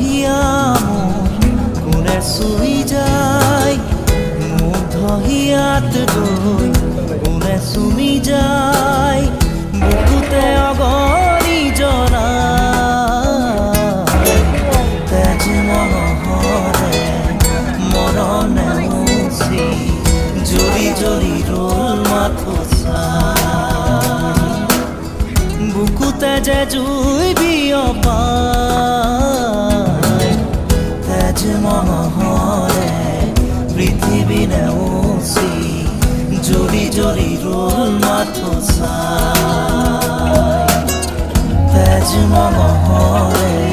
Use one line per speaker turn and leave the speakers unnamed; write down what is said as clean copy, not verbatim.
হিয়ামোৰ কোনে চুই যায় মুগ্ধ হিয়াত ৰৈ কোনে চুমি যায় বুকুতে অগণি জনা তেজ মনোহৰে মৰণে মুচি জ্বলি জ্বলি ৰ'ল মাথো বুকুতে যে জুই বিয়পায় তেজ মনোহৰে পৃথিৱী নেওচি জ্বলি জ্বলি ৰ'ল মাথো তেজ মনোহৰে